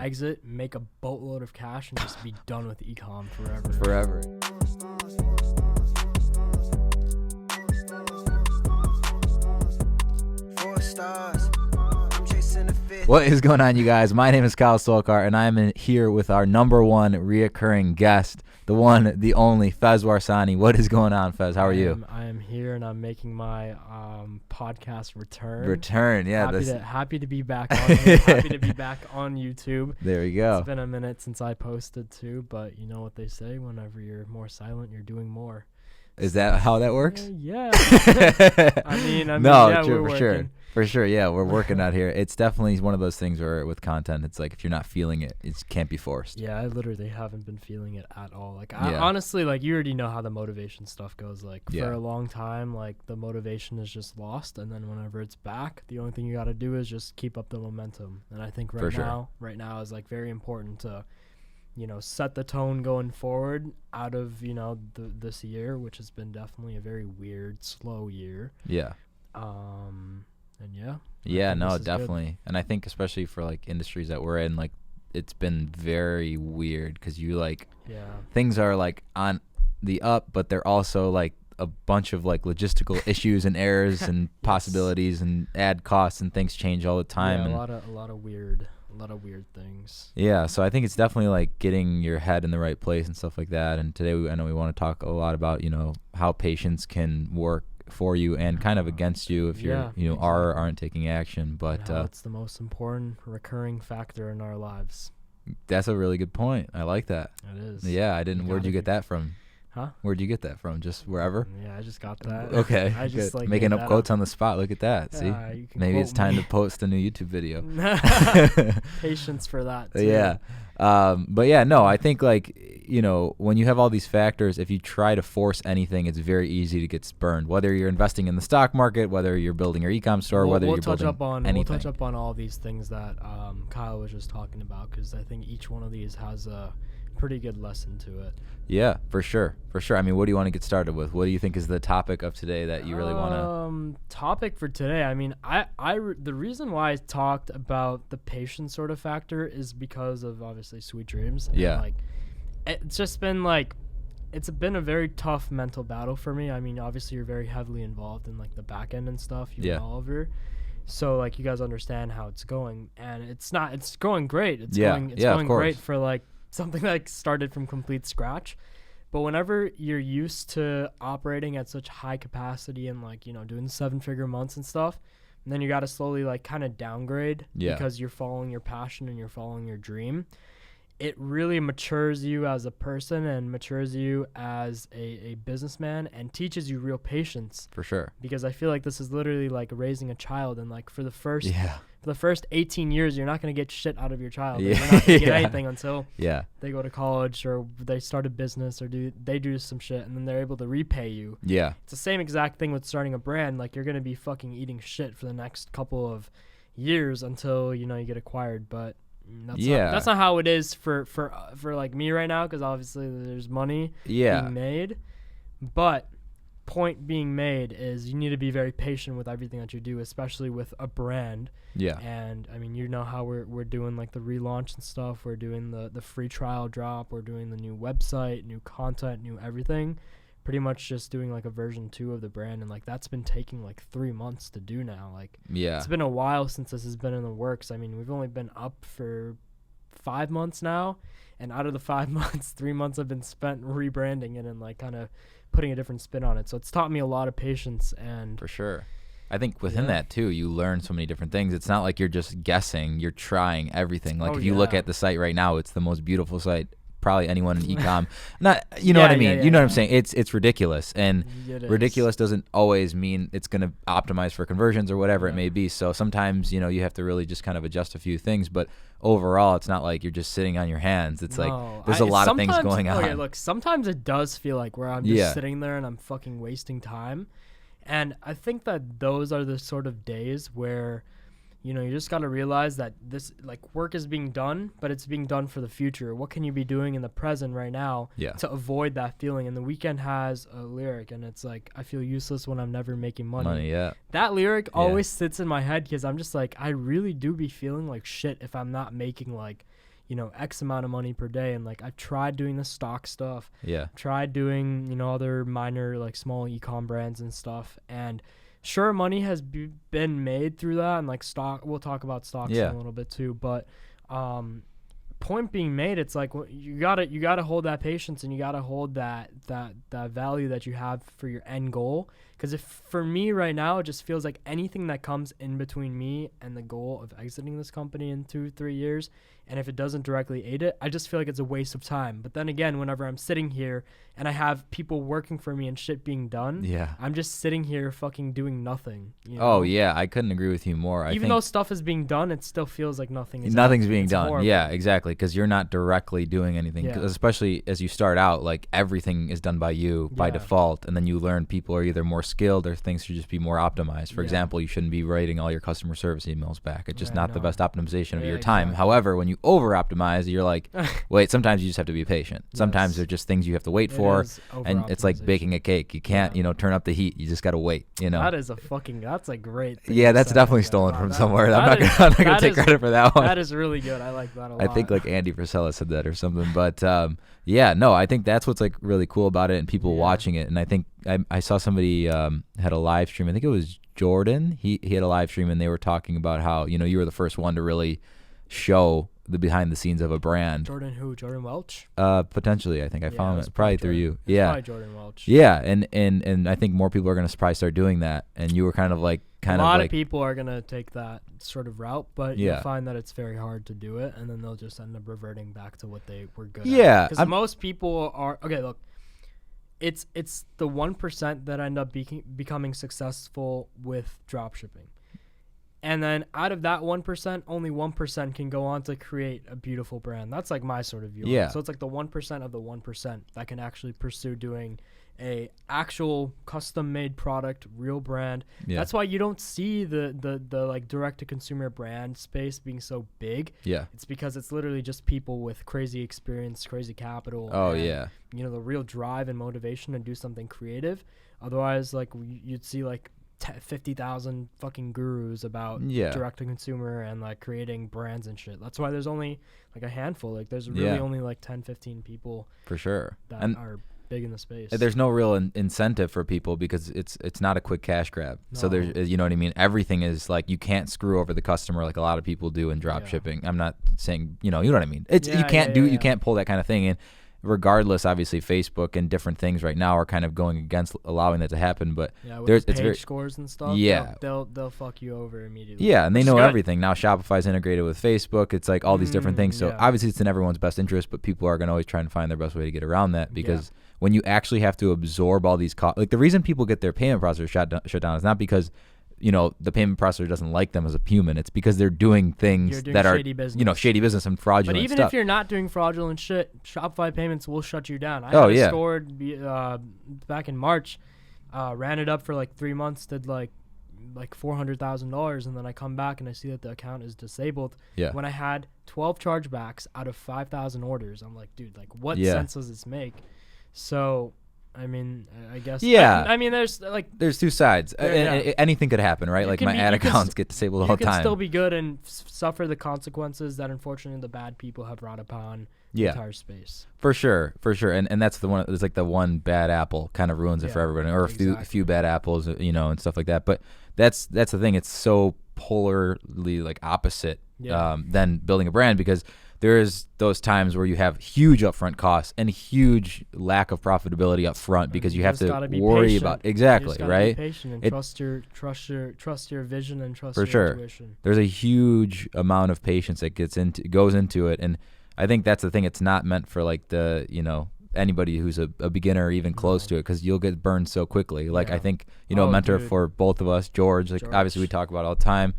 exit, make a boatload of cash, and just be done with ecom forever. Forever. What is going on, you guys? My name is Kyle Sulkar, and I'm here with our number one reoccurring guest, the one, the only, Faiz Warsani. What is going on, Faiz? How are you? I am here, and I'm making my podcast return. Happy to be back on here. Happy to be back on YouTube. There we go. It's been a minute since I posted too, but you know what they say, whenever you're more silent, you're doing more. Is that how that works? Yeah. I mean, no, yeah, true, we're for sure. working. For sure, yeah, we're working out here. It's definitely one of those things where with content, it's like if you're not feeling it, it can't be forced. Yeah, I literally haven't been feeling it at all. Like, I, honestly, like, you already know how the motivation stuff goes. Like, for a long time, like, the motivation is just lost, and then whenever it's back, the only thing you got to do is just keep up the momentum. And I think right now is, like, very important to, you know, set the tone going forward out of, you know, this year, which has been definitely a very weird, slow year. Yeah. And no, definitely. Good. And I think especially for like industries that we're in, like it's been very weird because things are like on the up, but they're also like a bunch of like logistical issues and errors and possibilities and ad costs and things change all the time. Yeah, and a lot of weird things. Yeah, so I think it's definitely like getting your head in the right place and stuff like that. And today I know we want to talk a lot about, you know, how patience can work for you and kind of against you if you're are or aren't taking action, but it's the most important recurring factor in our lives. That's a really good point. I like that. It is. Yeah, I didn't. Where'd you get that from? Huh? Where'd you get that from? Just wherever? Yeah, I just got that. Okay. I just like making up quotes on the spot. Look at that. See, maybe it's time to post a new YouTube video. Patience for that too. Yeah. But yeah, no, I think like, you know, when you have all these factors, if you try to force anything, it's very easy to get burned. Whether you're investing in the stock market, whether you're building your e-com store, whether you're building anything. We'll touch up on all these things that Kyle was just talking about, because I think each one of these has a pretty good lesson to it. Yeah, for sure. I mean, what do you want to get started with? What do you think is the topic of today that you really want to? Topic for today. I mean, the reason why I talked about the patience sort of factor is because of obviously Sweet Dreams. And like, it's just been like, it's been a very tough mental battle for me. I mean, obviously you're very heavily involved in like the back end and stuff. You and Oliver. So like you guys understand how it's going, and it's going great. It's going great for like something that started from complete scratch. But whenever you're used to operating at such high capacity and like, you know, doing 7-figure months and stuff, and then you got to slowly like kind of downgrade because you're following your passion and you're following your dream, it really matures you as a person and matures you as a businessman and teaches you real patience. For sure. Because I feel like this is literally like raising a child, and like for the first 18 years, you're not going to get shit out of your child. You're not going to get anything until they go to college or they start a business or they do some shit, and then they're able to repay you. Yeah. It's the same exact thing with starting a brand. Like, you're going to be fucking eating shit for the next couple of years until, you know, you get acquired. But that's not how it is for like me right now, because obviously there's money being made. But point being made is you need to be very patient with everything that you do, especially with a brand. Yeah. And I mean, you know how we're doing like the relaunch and stuff. We're doing the free trial drop. We're doing the new website, new content, new everything. Pretty much just doing like a version 2 of the brand, and like that's been taking like 3 months to do now. Like, it's been a while since this has been in the works. I mean, we've only been up for 5 months now, and out of the 5 months, 3 months have been spent rebranding it and like kind of putting a different spin on it. So it's taught me a lot of patience. And for sure, I think within that too, you learn so many different things. It's not like you're just guessing, you're trying everything. Like if you look at the site right now, it's the most beautiful site probably anyone in e-com. Not, you know what I mean? You know what I'm saying? It's ridiculous, and ridiculous doesn't always mean it's going to optimize for conversions or whatever it may be. So sometimes, you know, you have to really just kind of adjust a few things, but overall, it's not like you're just sitting on your hands. It's like there's a lot of things going on. Okay, look, sometimes it does feel like where I'm just sitting there and I'm fucking wasting time. And I think that those are the sort of days where, you know, you just got to realize that this like work is being done, but it's being done for the future. What can you be doing in the present right now to avoid that feeling? And The Weeknd has a lyric, and it's like, I feel useless when I'm never making money. That lyric always sits in my head because I'm just like, I really do be feeling like shit if I'm not making like, X amount of money per day. And like, I've tried doing the stock stuff. Yeah. Tried doing, other minor, like small e-com brands and stuff. And sure, money has been made through that. And like stock, we'll talk about stocks in a little bit too. But, point being made, it's like you gotta hold that patience, and you gotta hold that value that you have for your end goal. Because if for me right now, it just feels like anything that comes in between me and the goal of exiting this company in 2-3 years, and if it doesn't directly aid it, I just feel like it's a waste of time. But then again, whenever I'm sitting here and I have people working for me and shit being done, I'm just sitting here fucking doing nothing. Oh yeah, I couldn't agree with you more. Even though stuff is being done, it still feels like nothing's being done. Horrible. Yeah, exactly, because you're not directly doing anything. Especially as you start out, like everything is done by you by default, and then you learn people are either more skilled or things should just be more optimized. For example, you shouldn't be writing all your customer service emails back. It's just not the best optimization of your time. Exactly. However, when you over optimize, you're like, wait, sometimes you just have to be patient. Sometimes there's just things you have to wait for, and it's like baking a cake. You can't, turn up the heat. You just got to wait, That's a great thing. Yeah, that's definitely stolen from somewhere. I'm not going to take credit for that one. That is really good. I like that a lot. I think like Andy Frisella said that or something. But I think that's what's like really cool about it, and people watching it. And I think I saw somebody had a live stream. I think it was Jordan. He had a live stream, and they were talking about how you were the first one to really show the behind the scenes of a brand. Jordan who? Jordan Welch? Potentially, I think I found it probably through you. Probably Jordan Welch. Yeah, and I think more people are going to probably start doing that. And you were kind of like a lot of people are going to take that sort of route, but you'll find that it's very hard to do it, and then they'll just end up reverting back to what they were good at. Yeah, because most people are look. It's the 1% that end up becoming successful with dropshipping. And then out of that 1%, only 1% can go on to create a beautiful brand. That's like my sort of view. Yeah. So it's like the 1% of the 1% that can actually pursue doing a actual custom made product, real brand. Yeah. That's why you don't see the like direct to consumer brand space being so big. Yeah. It's because it's literally just people with crazy experience, crazy capital. Oh, yeah. The real drive and motivation to do something creative. Otherwise, like you'd see like 50,000 fucking gurus about direct to consumer and like creating brands and shit. That's why there's only like a handful. Like there's really only like 10-15 people for sure that are big in the space. There's no real incentive for people because it's not a quick cash grab. No. So there's, you know what I mean? Everything is like, you can't screw over the customer like a lot of people do in drop shipping. I'm not saying, you know what I mean? You can't pull that kind of thing in. Regardless, obviously, Facebook and different things right now are kind of going against allowing that to happen. But there's page scores and stuff. Yeah, they'll fuck you over immediately. Yeah, and they know everything now. Shopify's integrated with Facebook. It's like all these different things. So obviously, it's in everyone's best interest. But people are going to always try and find their best way to get around that because when you actually have to absorb all these costs, like the reason people get their payment processor shut down is not because the payment processor doesn't like them as a human. It's because they're doing things that are, shady business and fraudulent stuff. But even if you're not doing fraudulent shit, Shopify payments will shut you down. I had a store back in March, ran it up for like 3 months, did like $400,000, and then I come back and I see that the account is disabled. Yeah. When I had 12 chargebacks out of 5,000 orders, I'm like, dude, like what sense does this make? So I mean, I guess. Yeah. I mean, there's two sides. Anything could happen, right? Like my ad accounts get disabled all the time. You can still be good and suffer the consequences that unfortunately the bad people have brought upon the entire space. For sure. And that's the one. It's like the one bad apple kind of ruins it for everybody, or a few bad apples, and stuff like that. But that's the thing. It's so polarly like opposite than building a brand, because there's those times where you have huge upfront costs and huge lack of profitability up front because you have to worry about right? Be patient and trust your vision and trust your intuition. There's a huge amount of patience that goes into it, and I think that's the thing. It's not meant for like the anybody who's a beginner or even close to it, because you'll get burned so quickly. Like I think a mentor for both of us, George. Obviously we talk about it all the time.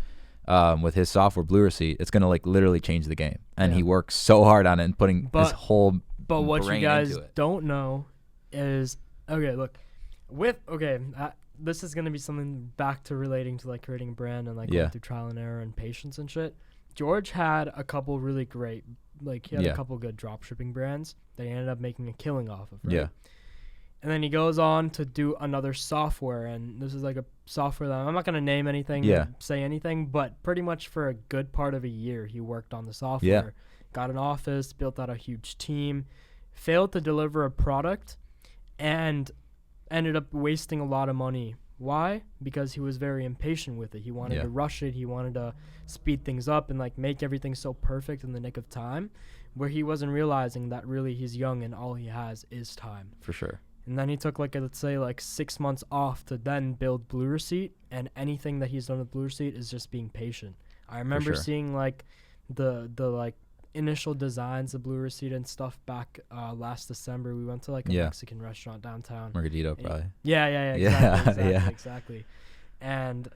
With his software, Blue Receipt, it's going to like literally change the game. And he works so hard on it and putting his whole But what brain you guys into it. don't know is, this is going to be something back to relating to like creating a brand and like going through trial and error and patience and shit. George had a couple really great, he had a couple good drop shipping brands that he ended up making a killing off of, right? Yeah. And then he goes on to do another software, and this is like a software that I'm not going to name anything, say anything, but pretty much for a good part of a year, he worked on the software. got an office, built out a huge team, failed to deliver a product, and ended up wasting a lot of money. Why? Because he was very impatient with it. He wanted to rush it. He wanted to speed things up and like make everything so perfect in the nick of time, where he wasn't realizing that really he's young and all he has is time. For sure. And then he took let's say 6 months off to then build Blue Receipt, and anything that he's done with Blue Receipt is just being patient. I remember seeing the initial designs of Blue Receipt and stuff back last December. We went to a Mexican restaurant downtown. Margarito, probably. Exactly. And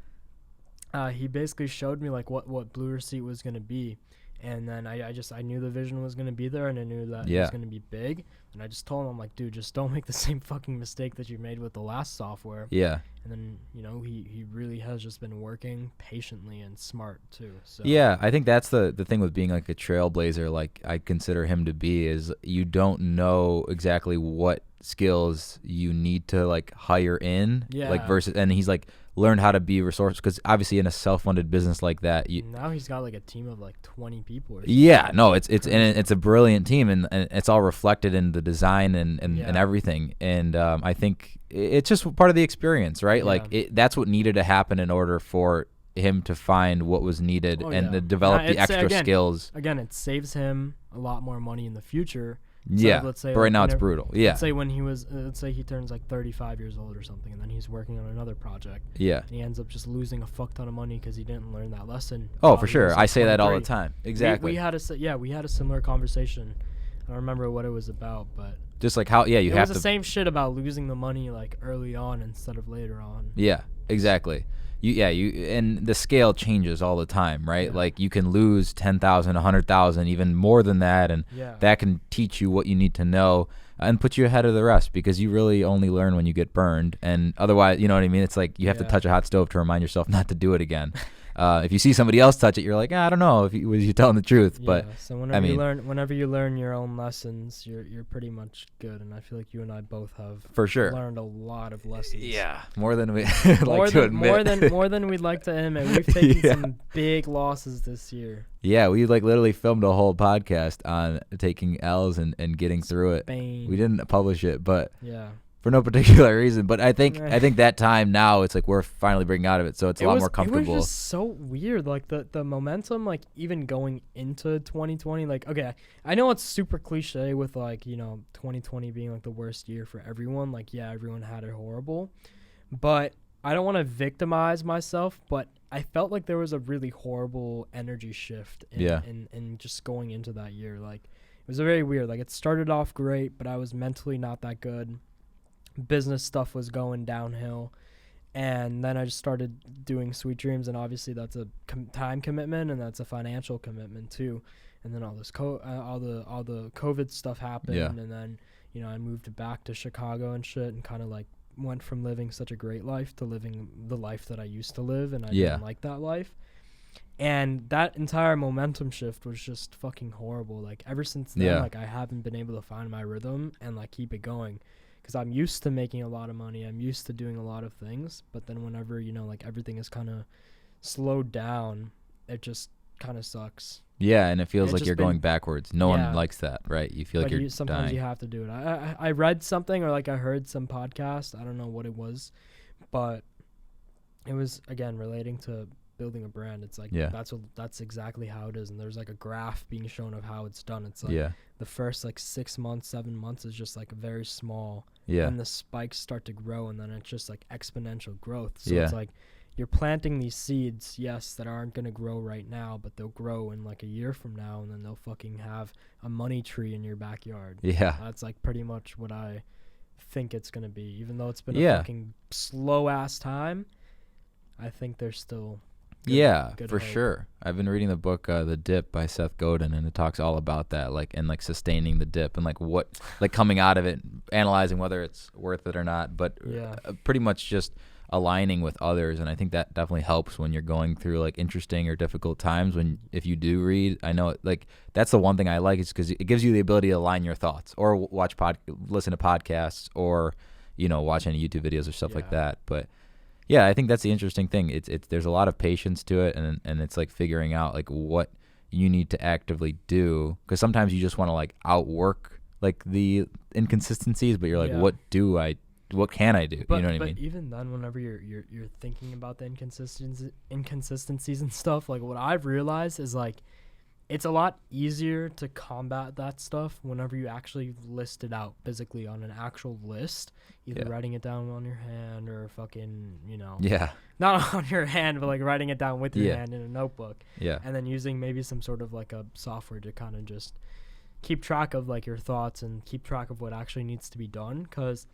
he basically showed me what Blue Receipt was going to be. And then I knew the vision was going to be there, and I knew that it was going to be big. And I just told him, I'm like, dude, just don't make the same fucking mistake that you made with the last software. Yeah. And then, he really has just been working patiently and smart too. So yeah, I think that's the thing with being like a trailblazer, like I consider him to be, is you don't know exactly what skills you need to hire in, versus, and he's learned how to be resourceful, because obviously in a self-funded business like that, now he's got a team of 20 people or something. Yeah, no, it's a brilliant team, and it's all reflected in the design and everything. And I think it's just part of the experience, right? That's what needed to happen in order for him to find what was needed to develop the extra skills. Again, it saves him a lot more money in the future. So let's say, but right now it's brutal. Yeah. Let's say let's say he turns 35 years old or something, and then he's working on another project. Yeah. And he ends up just losing a fuck ton of money because he didn't learn that lesson. Oh, for sure. I say that all the time. Exactly. We had a similar conversation. I don't remember what it was about, but just how you have to. It was the same shit about losing the money early on instead of later on. Yeah. Exactly. And the scale changes all the time, right? Yeah. You can lose 10,000, 100,000, even more than that, and that can teach you what you need to know and put you ahead of the rest, because you really only learn when you get burned, and otherwise, you know what I mean? It's you have to touch a hot stove to remind yourself not to do it again. If you see somebody else touch it, you're like, I don't know if you're telling the truth. Yeah, but so whenever you learn your own lessons, you're pretty much good. And I feel like you and I both have for sure learned a lot of lessons. Yeah, more than we like to admit. More than we'd like to admit. We've taken some big losses this year. Yeah, we literally filmed a whole podcast on taking L's and getting through it. We didn't publish it, but for no particular reason. But I think that time now, it's we're finally breaking out of it, so it's a lot more comfortable. It was just so weird, the momentum, even going into 2020. Okay, I know it's super cliche with 2020 being the worst year for everyone. Everyone had it horrible, but I don't want to victimize myself, but I felt like there was a really horrible energy shift in just going into that year. It was very weird. It started off great, but I was mentally not that good. Business stuff was going downhill, and then I just started doing Sweet Dreams, and obviously that's a time commitment, and that's a financial commitment too. And then all this all the COVID stuff happened, and then I moved back to Chicago and shit, and kind of went from living such a great life to living the life that I used to live, and I didn't like that life. And that entire momentum shift was just fucking horrible. Ever since then, I haven't been able to find my rhythm and keep it going. Because I'm used to making a lot of money. I'm used to doing a lot of things. But then whenever, everything is kind of slowed down, it just kind of sucks. Yeah, and it feels like you're going backwards. No one likes that, right? You feel like you're sometimes dying. You have to do it. I read something, or I heard some podcast. I don't know what it was. But it was, again, relating to building a brand. It's that's exactly how it is. And there's a graph being shown of how it's done. It's the first 6 months, 7 months is just very small. Yeah. And the spikes start to grow, and then it's just exponential growth. So it's you're planting these seeds, yes, that aren't going to grow right now, but they'll grow in a year from now, and then they'll fucking have a money tree in your backyard. Yeah. That's pretty much what I think it's going to be. Even though it's been a fucking slow ass time, I think there's still good for hope. Sure. I've been reading the book The Dip by Seth Godin, and it talks all about that, and sustaining the dip, and what coming out of it, analyzing whether it's worth it or not, but pretty much just aligning with others. And I think that definitely helps when you're going through interesting or difficult times. If you do read, I know that's the one thing I like, is because it gives you the ability to align your thoughts, or listen to podcasts, or watch any YouTube videos or stuff like that. But yeah, I think that's the interesting thing. It's there's a lot of patience to it, and it's figuring out what you need to actively do, because sometimes you just want to like outwork like the inconsistencies, but you're like, what can I do? But, you know what I mean? But even then, whenever you're thinking about the inconsistencies and stuff, like what I've realized is like it's a lot easier to combat that stuff whenever you actually list it out physically on an actual list, either writing it down on your hand or fucking, not on your hand, but like writing it down with your hand in a notebook. Yeah. And then using maybe some sort of like a software to kind of just keep track of like your thoughts and keep track of what actually needs to be done. Because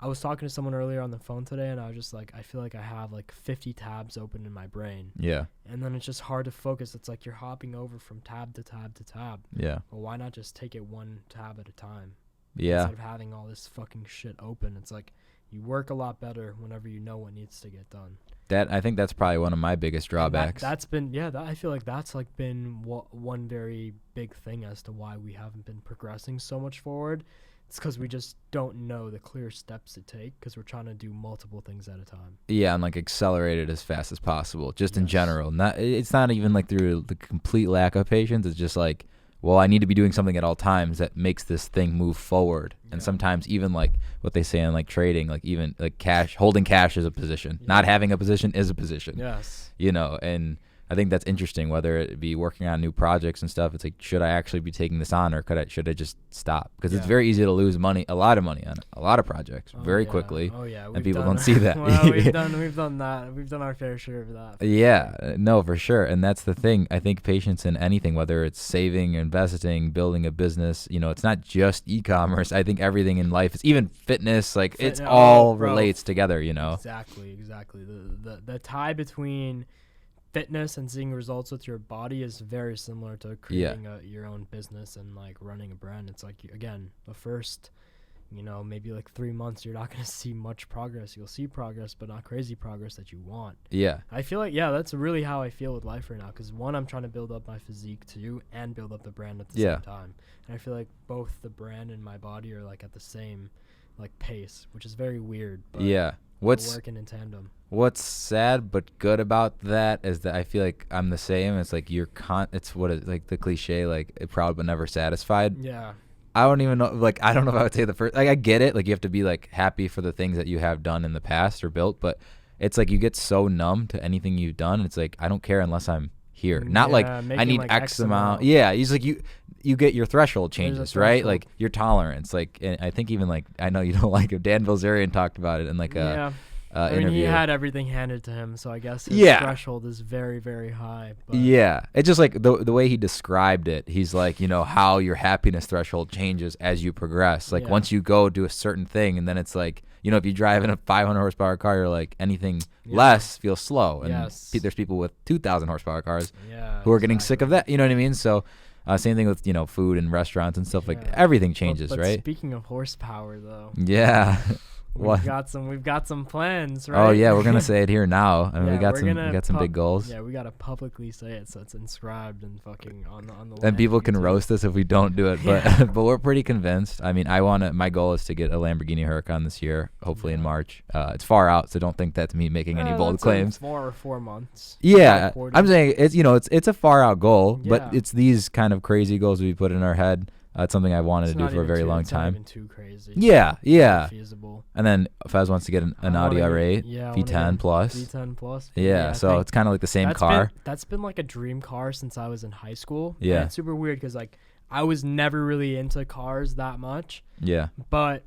I was talking to someone earlier on the phone today, and I was just like, I feel like I have like 50 tabs open in my brain. Yeah. And then it's just hard to focus. It's like you're hopping over from tab to tab to tab. Yeah. Well, why not just take it one tab at a time? Yeah. Instead of having all this fucking shit open, it's like you work a lot better whenever you know what needs to get done. I think that's probably one of my biggest drawbacks. That's been, I feel like that's like been one very big thing as to why we haven't been progressing so much forward. It's because we just don't know the clear steps to take because we're trying to do multiple things at a time. Yeah, and like accelerate it as fast as possible, just in general. It's not even like through the complete lack of patience. It's just like, well, I need to be doing something at all times that makes this thing move forward. And sometimes even like what they say in like trading, like even like holding cash is a position. Not having a position is a position. Yes. And I think that's interesting, whether it be working on new projects and stuff. It's like, should I actually be taking this on, or should I just stop? Because it's very easy to lose a lot of money on a lot of projects very quickly. Oh yeah, and people don't see that. Well, we've done that. We've done our fair share of that. Yeah, no, for sure. And that's the thing. I think patience in anything, whether it's saving, investing, building a business, it's not just e-commerce. I think everything in life is, even fitness, like it's all relates together. Exactly. The tie between fitness and seeing results with your body is very similar to creating your own business and like running a brand. It's like, again, the first maybe like 3 months you're not going to see much progress. You'll see progress, but not crazy progress that you want. I feel like that's really how I feel with life right now, because one, I'm trying to build up my physique too and build up the brand at the same time, and I feel like both the brand and my body are like at the same like pace, which is very weird, but we're working in tandem. What's sad but good about that is that I feel like I'm the same. It's like it's what it's like the cliche, like proud but never satisfied. Yeah. I don't even know, like, I don't know if I would say the first, like, I get it. Like, you have to be like happy for the things that you have done in the past or built, but it's like you get so numb to anything you've done. It's like, I don't care unless I'm here. Not like I need like X amount. Yeah. He's like, you get your threshold changes, right? Like your tolerance. Like, and I think even like, I know you don't like it. Dan Bilzerian talked about it in like I mean, interview. He had everything handed to him, so I guess his threshold is very, very high. But it's just like the way he described it. He's like, how your happiness threshold changes as you progress. Like once you go do a certain thing, and then it's like, if you drive in a 500 horsepower car, you're like, anything less feels slow. And there's people with 2,000 horsepower cars who are getting sick of that. You know what I mean? So same thing with food and restaurants and stuff. Like everything changes, but right? Speaking of horsepower, though. Yeah. We've got some plans, right? Oh yeah, we're gonna say it here now. I mean, we got some big goals. Yeah, we gotta publicly say it so it's inscribed and fucking on the. Then people can roast us if we don't do it, but but we're pretty convinced. I mean, my goal is to get a Lamborghini Huracan this year, hopefully in March. It's far out, so don't think that's me making any bold claims. 4 or 4 months. Yeah, I'm saying it's a far out goal, but it's these kind of crazy goals we put in our head. It's something I wanted to do for a very long time. It's not even too crazy. Yeah. Feasible. And then Faiz wants to get an Audi R8, V10 plus. V10 plus. Yeah, so it's kind of like the same car. That's been like a dream car since I was in high school. Yeah. And it's super weird because like I was never really into cars that much. Yeah. But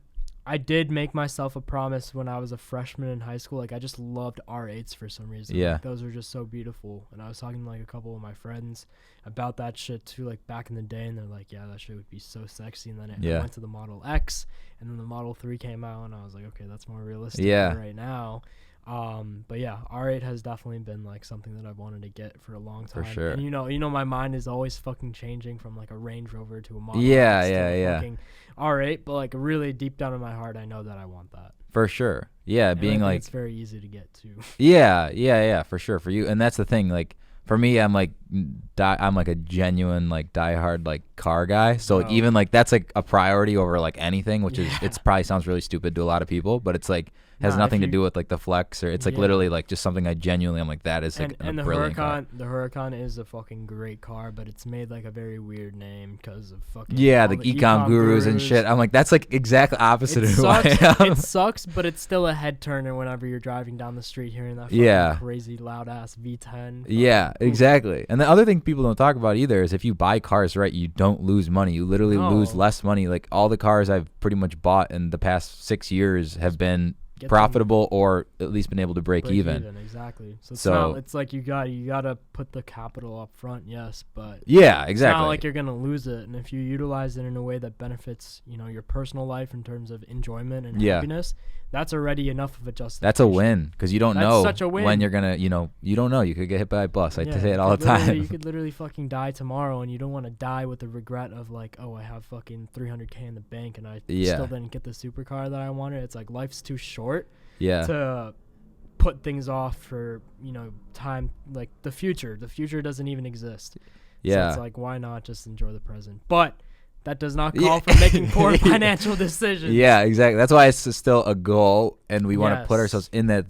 I did make myself a promise when I was a freshman in high school. Like I just loved R8s for some reason. Yeah. Like, those were just so beautiful. And I was talking to like a couple of my friends about that shit too, like back in the day, and they're like, yeah, that shit would be so sexy. And then I went to the Model X, and then the Model 3 came out, and I was like, okay, that's more realistic right now. But yeah, R8 has definitely been like something that I've wanted to get for a long time. For sure. And my mind is always fucking changing from like a Range Rover to a Model X to fucking R8, but like really deep down in my heart, I know that I want that. For sure. Yeah, and being like it's very easy to get to. Yeah, for sure for you. And that's the thing, like for me, I'm like a genuine like diehard like car guy. So like, even like that's like a priority over like anything, which is it's probably sounds really stupid to a lot of people, but it's like has nothing to do with like the flex or it's like literally like just something I genuinely I'm like that is like a brilliant car. The Huracan is a fucking great car, but it's made like a very weird name because of fucking the ecom gurus and shit. I'm like that's like exactly opposite of who I am. It sucks, but it's still a head turner whenever you're driving down the street hearing that fucking crazy loud ass V10. Yeah, exactly. And the other thing people don't talk about either is if you buy cars right, you don't lose money. You literally lose less money. Like all the cars I've pretty much bought in the past 6 years have been profitable or at least been able to break even. Exactly. So it's like you gotta put the capital up front, yes, but exactly. It's not like you're gonna lose it. And if you utilize it in a way that benefits, your personal life in terms of enjoyment and happiness, that's already enough of a justification. That's a win because you don't know when you're gonna, you don't know. You could get hit by a bus. I say it all the time. You could literally fucking die tomorrow, and you don't want to die with the regret of like, oh, I have fucking $300K in the bank, and I still didn't get the supercar that I wanted. It's like life's too short to put things off for time, like the future. The future doesn't even exist. So it's like, why not just enjoy the present? But that does not call for making poor financial decisions. Yeah, exactly. That's why it's still a goal, and we want to put ourselves in that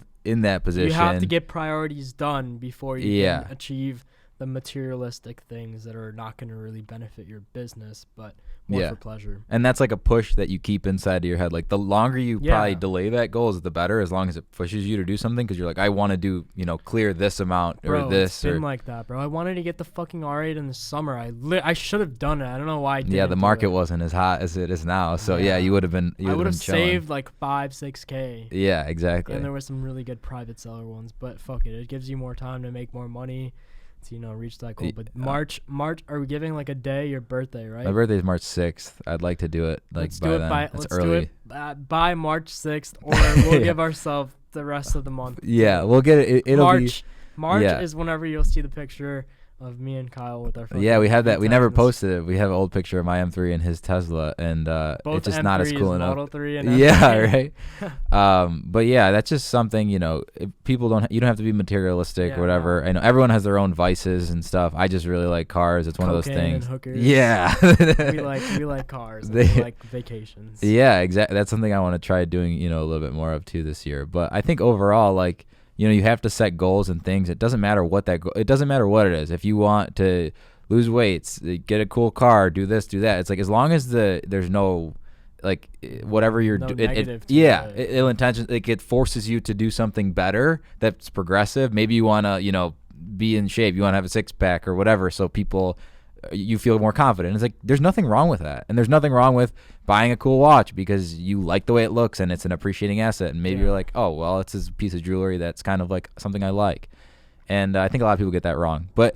position. You have to get priorities done before you can achieve the materialistic things that are not going to really benefit your business, but more for pleasure. And that's like a push that you keep inside of your head. Like the longer you probably delay that goal is the better, as long as it pushes you to do something, because you're like, I want to do, clear this amount or this. It's been like that, bro. I wanted to get the fucking R8 in the summer. I should have done it. I don't know why I didn't. Yeah, the market wasn't as hot as it is now. So you would have been. I would have saved like $5-6K. Yeah, exactly. And there were some really good private seller ones, but fuck it. It gives you more time to make more money. To reach that goal. But March, are we giving like a day? Your birthday, right? My birthday is March 6th. I'd like to do it let's do it by March 6th, or we'll give ourselves the rest of the month. Yeah, we'll get it. March is whenever you'll see the picture of me and Kyle with our. Yeah, we have that. We never posted it. We have an old picture of my M3 and his Tesla, and it's just M3 not as cool enough. Model 3 and M3. Right. But yeah, that's just something. People don't. You don't have to be materialistic or whatever. I know everyone has their own vices and stuff. I just really like cars. It's one of those things. And hookers. Yeah. we like cars. And we like vacations. Yeah, exactly. That's something I want to try doing. A little bit more of too this year. But I think overall, like. You have to set goals and things. It doesn't matter what it doesn't matter what it is. If you want to lose weights, get a cool car, do this, do that. It's like as long as there's no like whatever you're doing. Ill intention. Like it forces you to do something better that's progressive. Maybe you want to be in shape. You want to have a 6-pack or whatever. So you feel more confident. It's like there's nothing wrong with that, and there's nothing wrong with buying a cool watch because you like the way it looks and it's an appreciating asset, and maybe you're like, oh well, it's this piece of jewelry that's kind of like something I like. And I think a lot of people get that wrong, but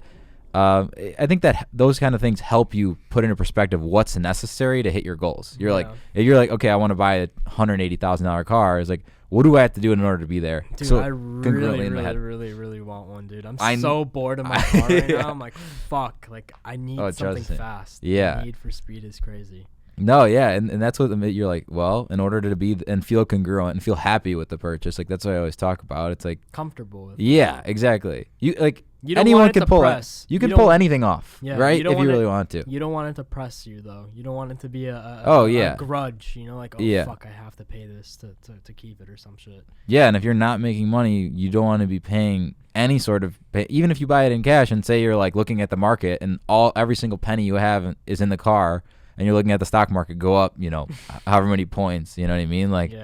I think that those kind of things help you put into perspective what's necessary to hit your goals. You're like, if you're like, okay, I want to buy a $180,000 car, it's like, what do I have to do in order to be there? Dude, so I really want one, dude. I'm so bored of my car right now. I'm like, fuck, like I need something fast. Yeah. The need for speed is crazy. No, yeah, and that's what you're like, well, in order to be and feel congruent and feel happy with the purchase, like that's what I always talk about. It's like comfortable with exactly. Anyone can pull you can pull anything off, right? If you really want to. You don't want it to press you though. You don't want it to be a grudge, like fuck, I have to pay this to keep it or some shit. Yeah, and if you're not making money, you don't want to be paying any sort of even if you buy it in cash and say you're like looking at the market and every single penny you have is in the car and you're looking at the stock market go up, however many points, you know what I mean? Like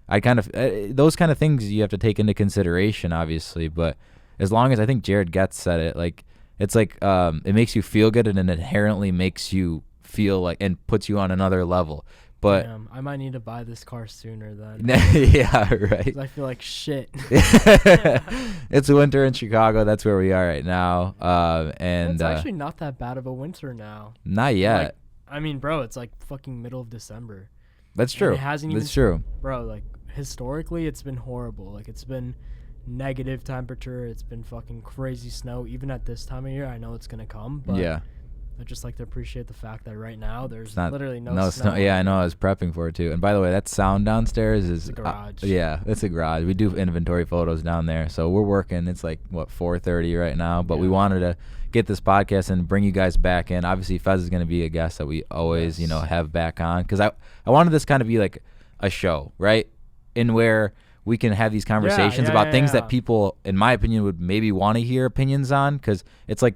I kind of those kind of things you have to take into consideration obviously, but as long as I think Jared Getz said it, like it's like it makes you feel good and it inherently makes you feel like and puts you on another level. But I might need to buy this car sooner then. Yeah, right. I feel like shit. It's winter in Chicago. That's where we are right now. And it's actually not that bad of a winter now. Not yet. Bro, it's like fucking middle of December. That's true. And it hasn't even. That's true. Bro, like historically, it's been horrible. Like it's been negative temperature. It's been fucking crazy snow. Even at this time of year, I know it's gonna come. But I just like to appreciate the fact that right now there's literally no snow. snow. Yeah, I know. I was prepping for it too. And by the way, that sound downstairs is the garage. Yeah, it's a garage. We do inventory photos down there, so we're working. It's like 4:30 right now, but we wanted to get this podcast and bring you guys back in. Obviously, Faiz is going to be a guest that we always have back on, because I wanted this kind of be like a show, right? In where we can have these conversations about things that people, in my opinion, would maybe want to hear opinions on, because it's like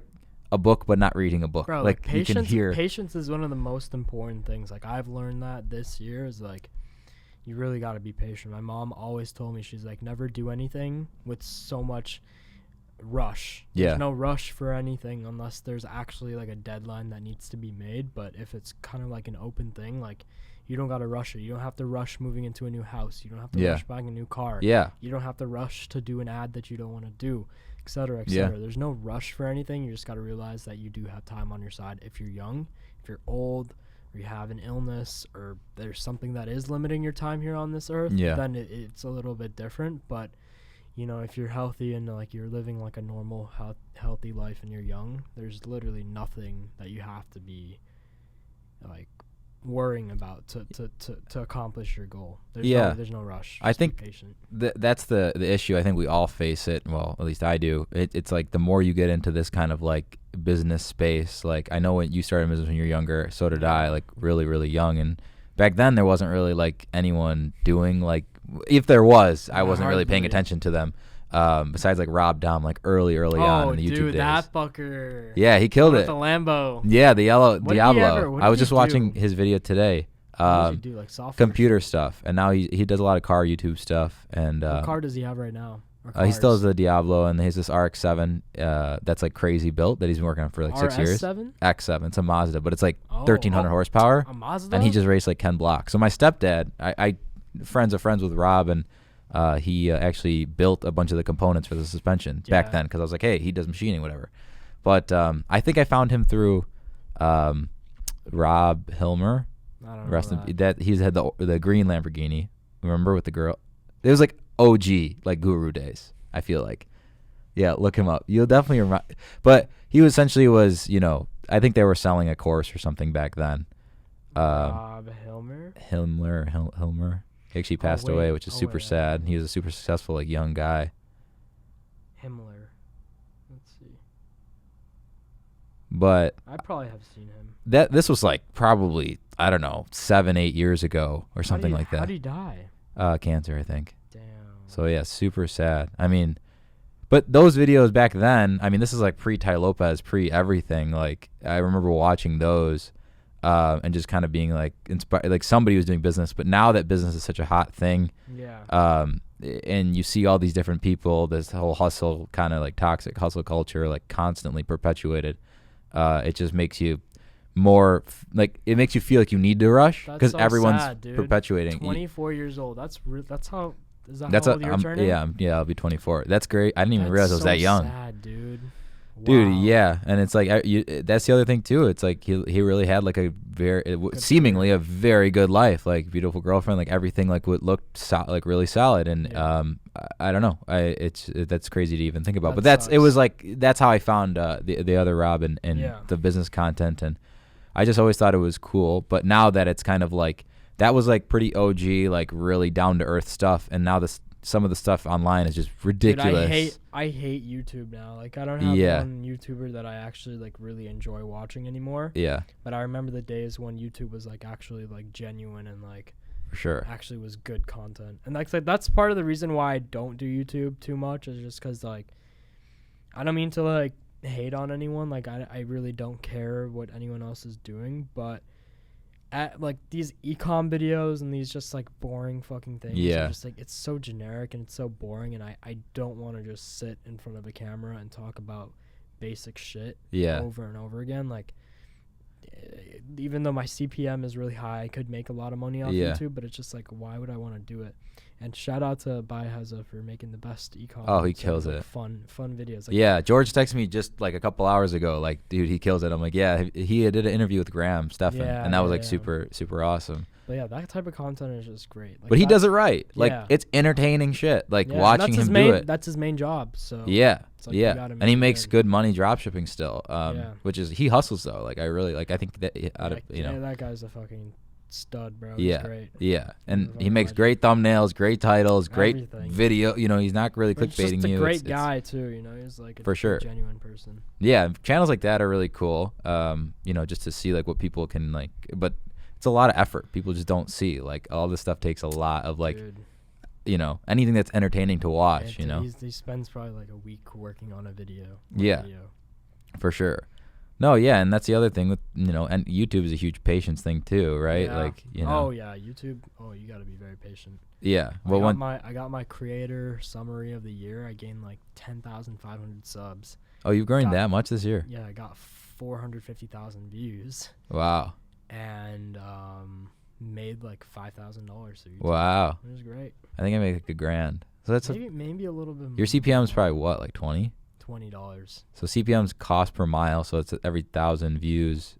a book but not reading a book. Bro, like patience, you can hear. Patience is one of the most important things. Like, I've learned that this year is like, you really got to be patient. My mom always told me, she's like, never do anything with so much rush. There's no rush for anything unless there's actually like a deadline that needs to be made. But if it's kind of like an open thing, like, you don't got to rush it. You don't have to rush moving into a new house. You don't have to rush buying a new car. You don't have to rush to do an ad that you don't want to do, et cetera, et cetera. There's no rush for anything. You just got to realize that you do have time on your side. If you're young, if you're old, or you have an illness, or there's something that is limiting your time here on this earth, then it's a little bit different. But, you know, if you're healthy and like you're living like a normal, healthy life and you're young, there's literally nothing that you have to be like worrying about to accomplish your goal. There's no rush. I think that's the issue. I think we all face it. Well, at least I do. It's like the more you get into this kind of like business space, like I know when you started business when you were younger, so did I, like really, really young. And back then there wasn't really like anyone doing, like, if there was, I wasn't really paying attention to them. Besides like Rob Dom, like early on in the YouTube days. That fucker. Yeah, he killed it. The Lambo. Yeah, the yellow Diablo. I was just watching his video today. What does he do, like software? Computer stuff, and now he does a lot of car YouTube stuff. And what car does he have right now? He still has the Diablo, and he has this RX-7 that's like crazy built that he's been working on for like 6 years. RS7? X7. It's a Mazda, but it's like 1,300 horsepower. A Mazda? And he just raced like Ken Block. So my stepdad, I friends of friends with Rob, and he actually built a bunch of the components for the suspension back then, because I was like, hey, he does machining, whatever. But I think I found him through Rob Hilmer. I don't know that he's had the green Lamborghini. Remember, with the girl? It was like OG, like Guru days, I feel like. Yeah, look him up. You'll definitely remember. But he essentially was, you know, I think they were selling a course or something back then. Rob Hilmer? Hilmer. He actually passed away, which is super sad. He was a super successful, like, young guy. Himmler. Let's see. But I probably have seen him. This was like probably, I don't know, 7-8 years ago or something like that. How did he die? Cancer, I think. Damn. So yeah, super sad. I mean, but those videos back then, I mean, this is like pre-Ty Lopez, pre-everything. Like, I remember watching those and just kind of being like inspired, like somebody was doing business. But now that business is such a hot thing, and you see all these different people, this whole hustle, kind of like toxic hustle culture, like constantly perpetuated. It just makes you more like, it makes you feel like you need to rush because everyone's perpetuating. 24 years old. That's how. Is that how old you're turning? Yeah, I'll be 24. That's great. I didn't even realize I was that young. Sad, dude. Wow. Dude, yeah, and it's like that's the other thing too. It's like he really had like a seemingly a very good life, like beautiful girlfriend, like everything like looked like really solid. And I don't know, that's crazy to even think about. But that's how I found the other Rob and the business content, and I just always thought it was cool. But now that it's kind of like, that was like pretty OG, like really down to earth stuff, and now some of the stuff online is just ridiculous. Dude, I hate YouTube now. Like, I don't have one YouTuber that I actually like really enjoy watching anymore. Yeah. But I remember the days when YouTube was like actually like genuine and like for sure actually was good content. And like that's part of the reason why I don't do YouTube too much, is just because like I don't mean to like hate on anyone. Like I really don't care what anyone else is doing, but at like these ecom videos and these just like boring fucking things, just like it's so generic and it's so boring, and I don't want to just sit in front of a camera and talk about basic shit over and over again. Like, even though my CPM is really high, I could make a lot of money off YouTube, but it's just like, why would I want to do it? And shout out to Biohazard for making the best e-com. Oh, he kills it. Fun videos. Like, yeah, George texted me just like a couple hours ago. Like, dude, he kills it. I'm like, yeah, he did an interview with Graham Stephan, and that was like super awesome. But yeah, that type of content is just great. Like, but he does it right. Like, it's entertaining shit. Like, watching him do it. That's his main job. So yeah, like, and he makes good money drop shipping still. Which is, he hustles though. Like, I think that that guy's a fucking stud, bro. Yeah, he's great. Yeah, and he makes great thumbnails, great titles, great video. You know, he's not really clickbaiting you. He's just a great guy too. You know, he's like a genuine person. Yeah, channels like that are really cool. You know, just to see like what people can like, but it's a lot of effort. People just don't see like all this stuff takes a lot of like, you know, anything that's entertaining to watch. You know, he spends probably like a week working on a video. For sure. No, yeah, and that's the other thing with, you know, and YouTube is a huge patience thing too, right? Yeah. Like, you know. Oh yeah, YouTube. Oh, you got to be very patient. Yeah. Well, I got my creator summary of the year. I gained like 10,500 subs. Oh, you've grown that much this year? Yeah, I got 450,000 views. Wow. And made like $5,000 through YouTube. Wow. It was great. I think I made like $1,000. So that's maybe a little bit more. Your CPM is probably what, like 20? $20. So CPM's cost per mile, so it's every 1,000 views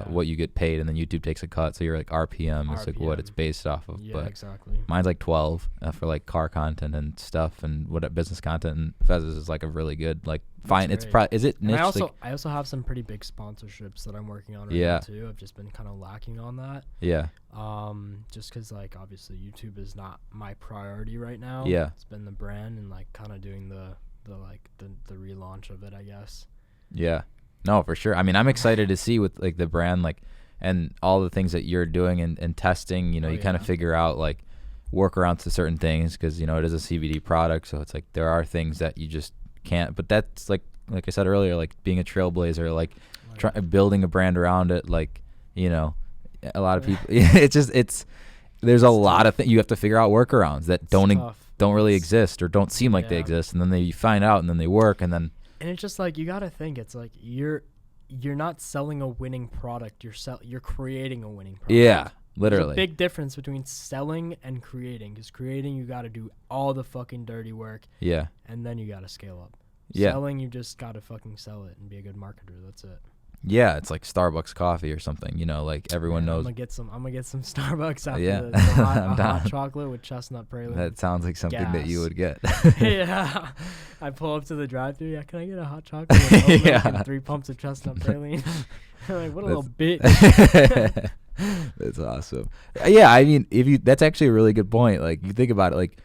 what you get paid, and then YouTube takes a cut, so you're like RPM is like what it's based off of. Yeah, but exactly. Mine's like 12 for like car content and stuff, and what business content, and Faiz's is like a really good like fine. It's is it niche? I also have some pretty big sponsorships that I'm working on right now too. I've just been kind of lacking on that. Yeah. Just because like obviously YouTube is not my priority right now. Yeah. It's been the brand and like kind of doing the relaunch of it, I guess. Yeah. No, for sure. I mean, I'm excited to see with like the brand, like, and all the things that you're doing and testing, you know, you kind of figure out like workarounds to certain things, because, you know, it is a CBD product. So it's like, there are things that you just can't, but that's like I said earlier, like being a trailblazer, like building a brand around it. Like, you know, a lot of people, there's a lot of things you have to figure out workarounds that don't really exist or don't seem like they exist, and then you find out, and then they work, and it's just like, you gotta think, it's like you're not selling a winning product, you're creating a winning product. Yeah, literally. There's a big difference between selling and creating, because creating, you gotta do all the fucking dirty work, and then you gotta scale up. Selling, you just gotta fucking sell it and be a good marketer. That's it. Yeah, it's like Starbucks coffee or something, you know, like everyone knows. I'm gonna get some Starbucks after the hot chocolate with chestnut praline. That sounds like something that you would get. Yeah. I pull up to the drive-thru. Yeah, can I get a hot chocolate with and 3 pumps of chestnut praline? I'm like, what a little bitch. That's awesome. Yeah, I mean, that's actually a really good point. Like, you think about it, like,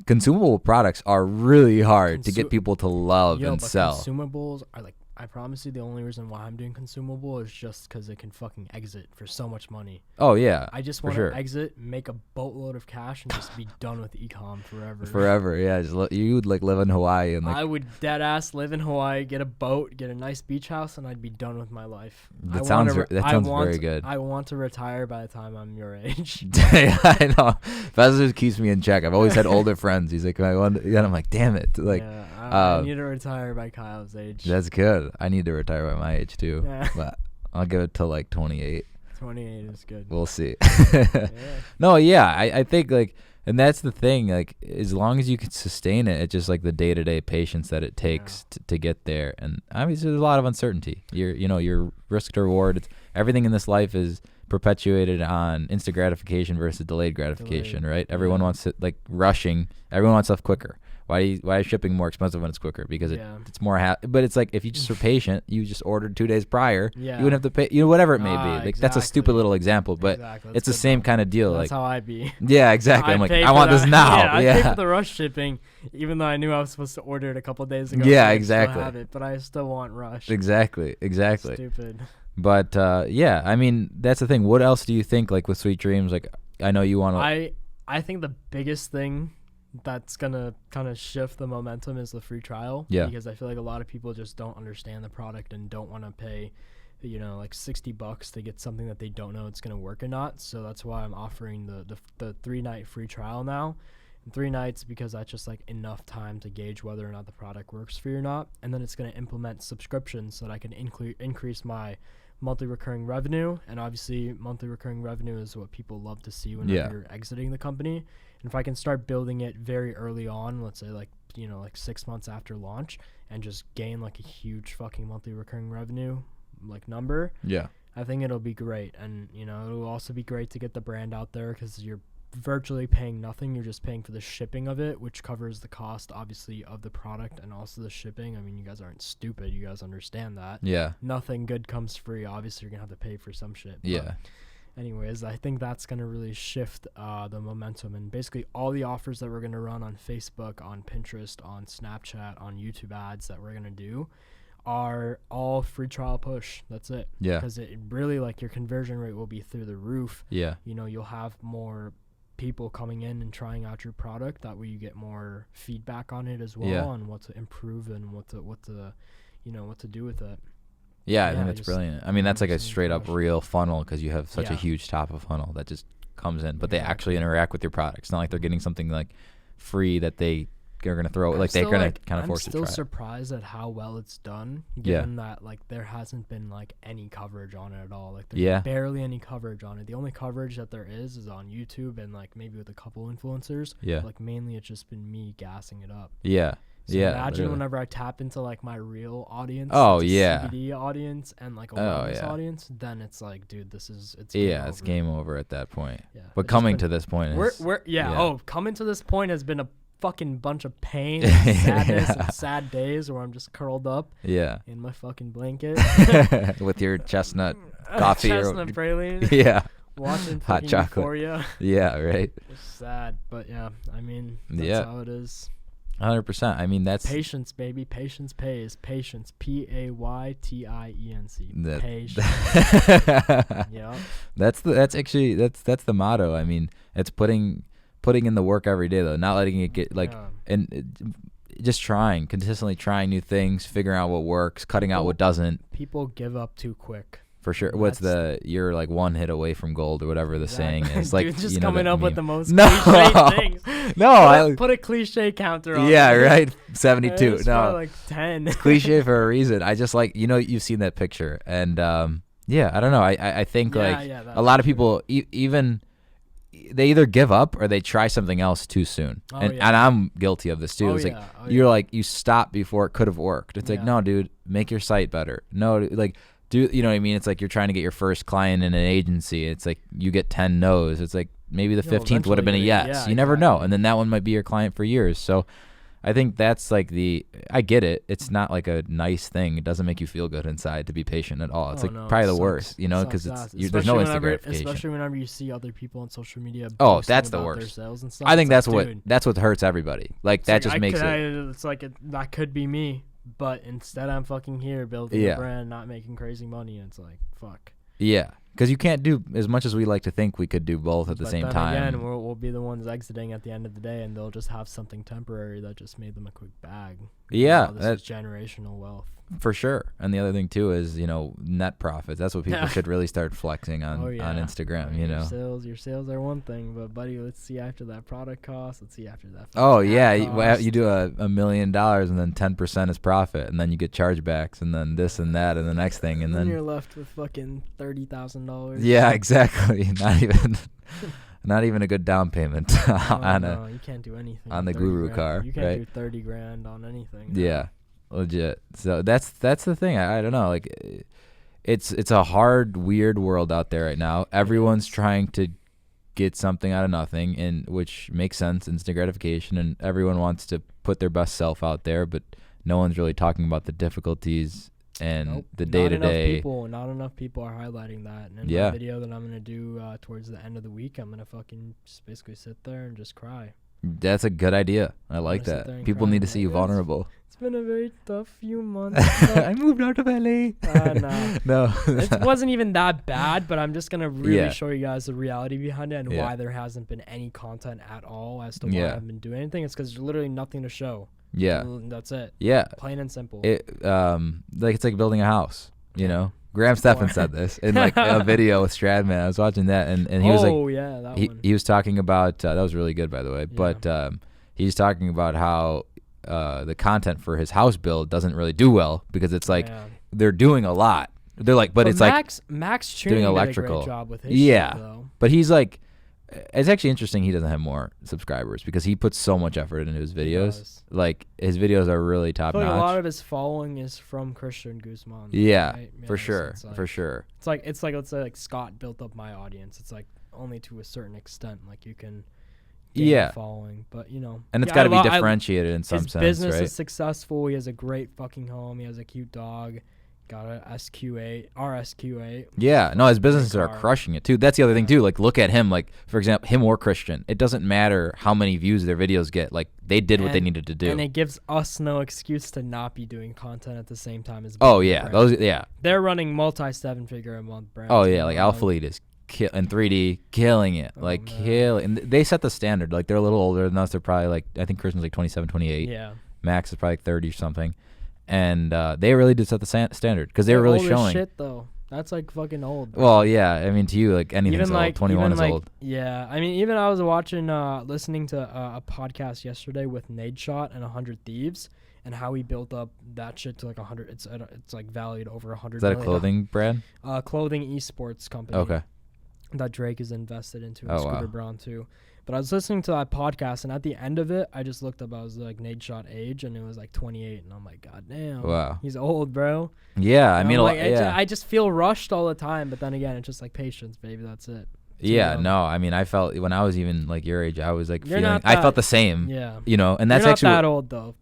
consumable products are really hard to get people to love and sell. Consumables are like, I promise you, the only reason why I'm doing consumable is just because it can fucking exit for so much money. Oh, yeah. I just want to exit, make a boatload of cash, and just be done with e-com forever. Forever, yeah. You would like live in Hawaii. And like, I would dead ass live in Hawaii, get a boat, get a nice beach house, and I'd be done with my life. That sounds very good. I want to retire by the time I'm your age. Yeah, I know. Faiz just keeps me in check. I've always had older friends. He's like, and I'm like, damn it. Like, I need to retire by Kyle's age. That's good. I need to retire by my age too. Yeah. But I'll give it till like 28. 28 is good. We'll see. No, yeah. I think like, and that's the thing, like, as long as you can sustain it, it's just like the day-to-day patience that it takes to get there. And obviously there's a lot of uncertainty. Your risk to reward, everything in this life is perpetuated on instant gratification versus delayed gratification, right? Everyone wants it, like, rushing. Everyone wants stuff quicker. Why is shipping more expensive when it's quicker? Because it's more but it's like, if you just were patient, you just ordered 2 days prior, you wouldn't have to pay, whatever it may be. Like, that's a stupid little example, but it's the same kind of deal. That's like, how I be. Yeah, exactly. I'm like, I want this now. I paid for the rush shipping, even though I knew I was supposed to order it a couple days ago. Yeah, exactly. I have it, but I still want rush. Exactly. Stupid. But I mean, that's the thing. What else do you think, like, with Sweet Dreams? Like, I know you want to. I think the biggest thing that's gonna kind of shift the momentum is the free trial. Yeah. Because I feel like a lot of people just don't understand the product and don't want to pay, like $60 to get something that they don't know it's gonna work or not. So that's why I'm offering the 3-night free trial now. And 3 nights, because that's just like enough time to gauge whether or not the product works for you or not. And then it's gonna implement subscriptions so that I can increase my monthly recurring revenue, and obviously monthly recurring revenue is what people love to see whenever you're exiting the company. And if I can start building it very early on, let's say like 6 months after launch, and just gain like a huge fucking monthly recurring revenue like number, I think it'll be great. And it'll also be great to get the brand out there, because you're virtually paying nothing. You're just paying for the shipping of it, which covers the cost obviously of the product and also the shipping. I mean, you guys aren't stupid, you guys understand that. Nothing good comes free. Obviously you're gonna have to pay for some shit. But anyways, I think that's gonna really shift the momentum, and basically all the offers that we're gonna run on Facebook, on Pinterest, on Snapchat, on YouTube ads that we're gonna do are all free trial push. That's it. Because it really, like, your conversion rate will be through the roof. You'll have more people coming in and trying out your product. That way you get more feedback on it as well, on what to improve and what to do with it. I think that's brilliant. I mean, that's like a straight up real funnel, because you have such a huge top of funnel that just comes in, but they actually interact with your product. It's not like they're getting something like free that they are going to throw, like they're going to kind of force you to try. I'm still surprised at how well it's done, given that like there hasn't been like any coverage on it at all. Like there's barely any coverage on it. The only coverage that there is on YouTube, and like maybe with a couple influencers. Like mainly it's just been me gassing it up. So imagine whenever I tap into like my real audience, CBD audience, and like a wellness audience, then it's like, dude, it's game over at that point. But coming to this point is coming to this point has been a fucking bunch of pain and sadness and sad days where I'm just curled up in my fucking blanket with your chestnut coffee chestnut praline, watching hot chocolate Euphoria. It's sad, but I mean, that's how it is. 100%. I mean, that's patience, baby. Patience pays. Patience. PAYTIENC. Patience. That's actually the motto. I mean, it's putting in the work every day, though, not letting it get like and just consistently trying new things, figuring out what works, cutting out what doesn't. People give up too quick. For sure. You're like one hit away from gold, or whatever the saying is. Like, dude, just coming up with the most cliche things. Put a cliche counter on. Right. 72. No, like 10. It's cliche for a reason. I just like, you've seen that picture, and I don't know. I think a lot of people even they either give up or they try something else too soon. And I'm guilty of this too. You're like, you stop before it could have worked. It's like, no, dude, make your site better. No, like, you know what I mean? It's like you're trying to get your first client in an agency. It's like you get 10 no's. It's like maybe the 15th would have been a yes. You never know. And then that one might be your client for years. So I think that's like I get it. It's not like a nice thing. It doesn't make you feel good inside to be patient at all. It's probably the worst, because there's no instant gratification. Especially whenever you see other people on social media. That's the worst. Their sales and stuff. I think that's what hurts everybody. Like that just makes it. It's like that could be me, but instead I'm fucking here building a brand, not making crazy money. It's like, fuck. Yeah. Because you can't do as much as we like to think we could do both at the same time. Again, we'll be the ones exiting at the end of the day, and they'll just have something temporary that just made them a quick bag. This is generational wealth. For sure. And the other thing too is, net profits. That's what people should really start flexing on Instagram. Your sales are one thing, but buddy, let's see after that product cost. Let's see after that. You do $1 million and then 10% is profit, and then you get chargebacks, and then this and that, and the next thing, and then you're left with fucking $30,000. Yeah, exactly. Not even a good down payment you can't do anything on the Guru car. You can't do $30,000 on anything. Yeah. Legit. So that's the thing. I don't know. Like, it's a hard, weird world out there right now. Everyone's trying to get something out of nothing, and which makes sense, instant gratification, and everyone wants to put their best self out there, but no one's really talking about the difficulties and the day-to-day. Not enough people are highlighting that. And in my video that I'm gonna do towards the end of the week, I'm gonna fucking just basically sit there and just cry. That's a good idea. I like that. People need to see you vulnerable. It's been a very tough few months. I moved out of LA. No. It wasn't even that bad, but I'm just going to really show you guys the reality behind it and why there hasn't been any content at all as to why I haven't been doing anything. It's because there's literally nothing to show. Yeah. That's it. Yeah. Plain and simple. It's like building a house, Graham Stephan said this in like a video with Stradman. I was watching that, and he was like, he was talking about that was really good, by the way. But he's talking about how the content for his house build doesn't really do well because it's like they're doing a lot They're like, but it's Max doing Tuning electrical. did a great job with his shit, though. But he's like, it's actually interesting he doesn't have more subscribers because he puts so much effort into his videos. Like his videos are really top notch. A lot of his following is from Christian Guzman. Yeah, right? for sure, for sure. It's like let's say like Scott built up my audience. It's like only to a certain extent. Like you can gain a following, but you know, and it's got to be differentiated in some sense. His business right? is successful. He has a great fucking home. He has a cute dog. Got a RSQ8. Yeah, no, his businesses are crushing it too. That's the other thing too. Like, look at him. Like, for example, him or Christian. It doesn't matter how many views their videos get. Like, they did what they needed to do. And it gives us no excuse to not be doing content at the same time as. Oh yeah, They're running multi-7-figure a month brands. Oh yeah, like Alpha Lead is in 3D killing it. And they set the standard. Like, they're a little older than us. They're probably like, I think Christian's like 27, 28. Yeah. Max is probably like 30 or something. And they really did set the standard because they were really showing. Shit though, that's like fucking old. Bro. Well, yeah, I mean to you, like anything's old. 21 is old. Yeah, I mean even I was listening to a podcast yesterday with Nadeshot and 100 Thieves and how he built up that shit to like 100. It's like valued over 100. Is that a clothing brand? Clothing esports company. Okay. That Drake is invested into. And Scooter Braun too. But I was listening to that podcast, and at the end of it, I just looked up. I was like, Nadeshot age, and it was like 28, and I'm like, God damn, wow, he's old, bro. Yeah, I mean, like, I just feel rushed all the time. But then again, it's just like patience, baby. That's it. Yeah, no, I mean, I felt when I was even like your age, I was like I felt the same. Yeah, you know, and that's You're not actually that old though.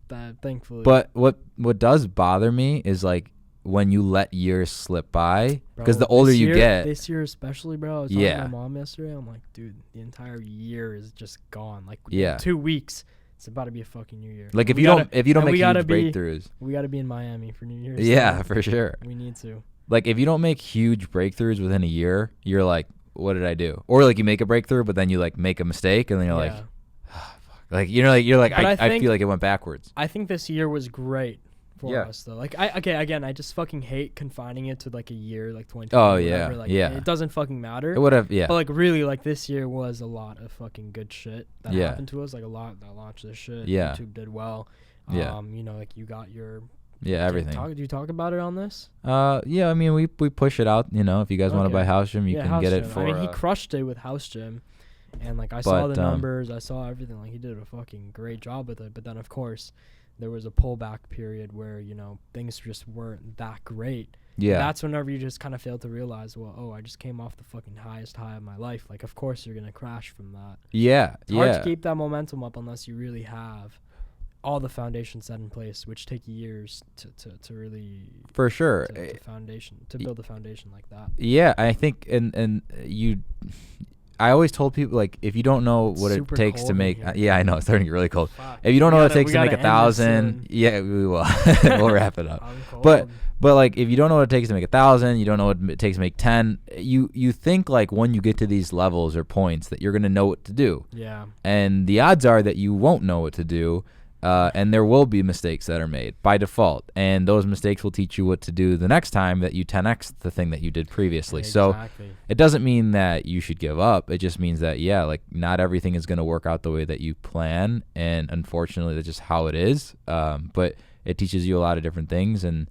Thankfully. But what does bother me is like when you let years slip by, because the older you get. This year especially, bro. I was talking to my mom yesterday. I'm like, dude, the entire year is just gone. Like, 2 weeks, it's about to be a fucking new year. Like, if you don't make huge breakthroughs. We got to be in Miami for New Year's. Yeah, for sure. We need to. Like, if you don't make huge breakthroughs within a year, you're like, what did I do? Or like you make a breakthrough, but then you like make a mistake, and then you're like, oh, fuck. Like, you're like, I feel like it went backwards. I think this year was great. For us though, like I just fucking hate confining it to like a year, like 2020. Oh yeah, like, yeah. It doesn't fucking matter. It would have, yeah. But like really, like this year was a lot of fucking good shit that happened to us. Like a lot that launched this shit. Yeah. YouTube did well. Yeah. You know, like you got your. Yeah, everything. Do you talk about it on this? Yeah. I mean, we push it out. You know, if you guys want to buy House Gym, you can get it for. I mean, he crushed it with House Gym. And like I saw the numbers, I saw everything. Like he did a fucking great job with it. But then of course, there was a pullback period where, you know, things just weren't that great. Yeah. That's whenever you just kind of fail to realize, well, I just came off the fucking highest high of my life. Like, of course you're going to crash from that. Yeah. It's hard to keep that momentum up unless you really have all the foundations set in place, which take years to really. For sure. To build a foundation like that. Yeah. I think, and you. I always told people, like, if you don't know what it takes to make, I know it's starting to get really cold. Fuck. If you don't know what it takes to make 1,000, we will. We'll wrap it up. But like, if you don't know what it takes to make 1,000, you don't know what it takes to make 10. You think like when you get to these levels or points that you're gonna know what to do. Yeah. And the odds are that you won't know what to do. And there will be mistakes that are made by default, and those mistakes will teach you what to do the next time that you 10x the thing that you did previously. Yeah, exactly. So it doesn't mean that you should give up. It just means that, like, not everything is going to work out the way that you plan, and unfortunately that's just how it is. But it teaches you a lot of different things, and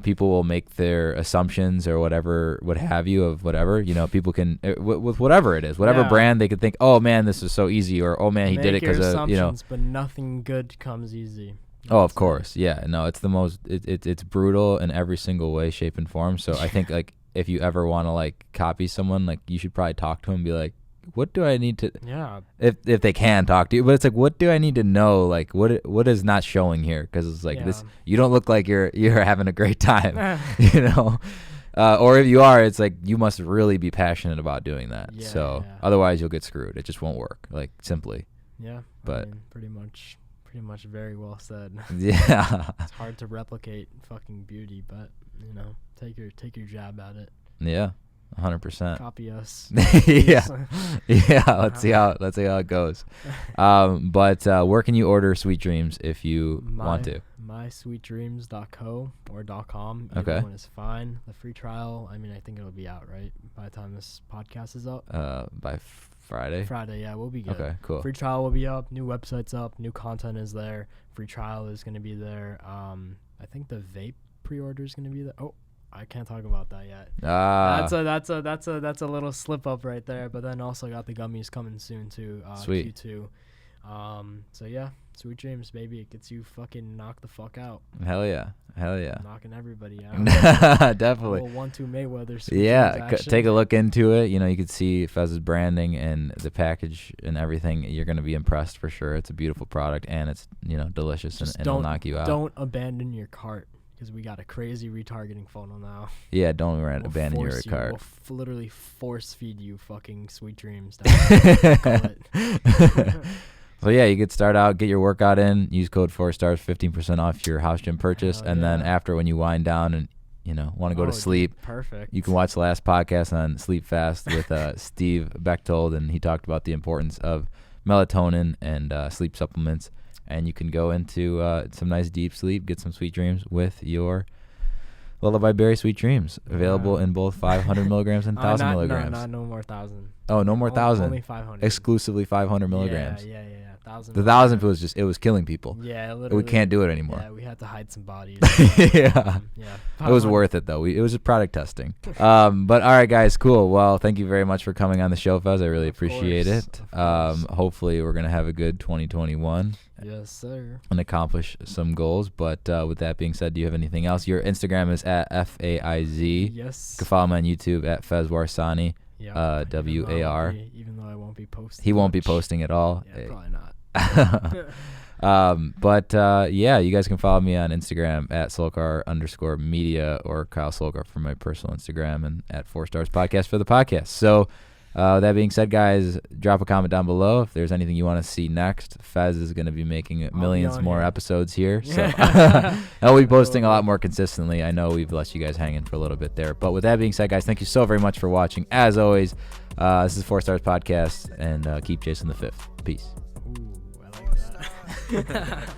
people will make their assumptions or whatever, what have you, of whatever, you know, people can, with whatever it is, whatever brand, they could think, oh man, this is so easy, or oh man, he did it because of, you know. But nothing good comes easy. Oh, of course. Yeah. No, it's the most, it's brutal in every single way, shape, and form. So I think, like, if you ever want to, like, copy someone, like, you should probably talk to him and be like, what do I need to, if they can talk to you, but it's like, what do I need to know? Like, what is not showing here? Cause it's like this, you don't look like you're having a great time, you know? Or if you are, it's like, you must really be passionate about doing that. Otherwise you'll get screwed. It just won't work, like, simply. Yeah. But I mean, pretty much very well said. Yeah. It's hard to replicate fucking beauty, but, you know, take your jab at it. Yeah. 100%. Copy us. Yeah. Let's see how it goes. But where can you order Sweet Dreams if you want to? mysweetdreams.co or .com. Okay. Either one is fine. The free trial, I mean, I think it'll be out, right, by the time this podcast is up. By Friday. Yeah, we'll be good. Okay, cool. Free trial will be up. New website's up. New content is there. Free trial is going to be there. I think the vape pre-order is going to be there. Oh, I can't talk about that yet. That's a little slip up right there. But then also got the gummies coming soon too. Sweet. Q2. So yeah, sweet dreams, baby. It gets you fucking knocked the fuck out. Hell yeah. Knocking everybody out. Definitely. 1-2 Mayweather. Yeah, take a look into it. You know, you can see Faiz's branding and the package and everything. You're gonna be impressed for sure. It's a beautiful product and it's delicious and it'll knock you out. Don't abandon your cart. Because we got a crazy retargeting funnel now. Yeah, don't abandon your cart. We'll literally force feed you fucking sweet dreams. So yeah, you could start out, get your workout in, use code 4stars, 15% off your house gym purchase, and then after when you wind down and want to go to sleep, perfect. You can watch the last podcast on Sleep Fast with Steve Bechtold, and he talked about the importance of melatonin and sleep supplements. And you can go into some nice deep sleep, get some sweet dreams with your Lullaby Berry Sweet Dreams. Available in both 500 milligrams and 1,000 milligrams. No more 1,000. Oh, no more 1,000. Only 500. Exclusively 500 milligrams. Yeah. 1,000. The 1,000 was killing people. Yeah, literally. We can't do it anymore. Yeah, we had to hide some bodies. Yeah. It was worth it though. It was just product testing. But all right, guys, cool. Well, thank you very much for coming on the show, Faiz. I really appreciate it. Hopefully, we're gonna have a good 2021. Yes, sir. And accomplish some goals. But with that being said, do you have anything else? Your Instagram is at FAIZ. Yes. You can follow me on YouTube at Faiz Warsani. WAR. Even though I won't be posting. He won't be posting at all. Yeah, probably not. Yeah, you guys can follow me on Instagram at Sulkar_media or Kyle Sulkar for my personal Instagram and at 4 Stars Podcast for the podcast. So that being said, guys, drop a comment down below if there's anything you want to see next. Faiz is going to be making millions more episodes here, so I'll be posting a lot more consistently. I know we've let you guys hang in for a little bit there, but with that being said, guys, thank you so very much for watching. As always, this is 4 Stars Podcast, and keep chasing the fifth. Peace. Ooh, I like that.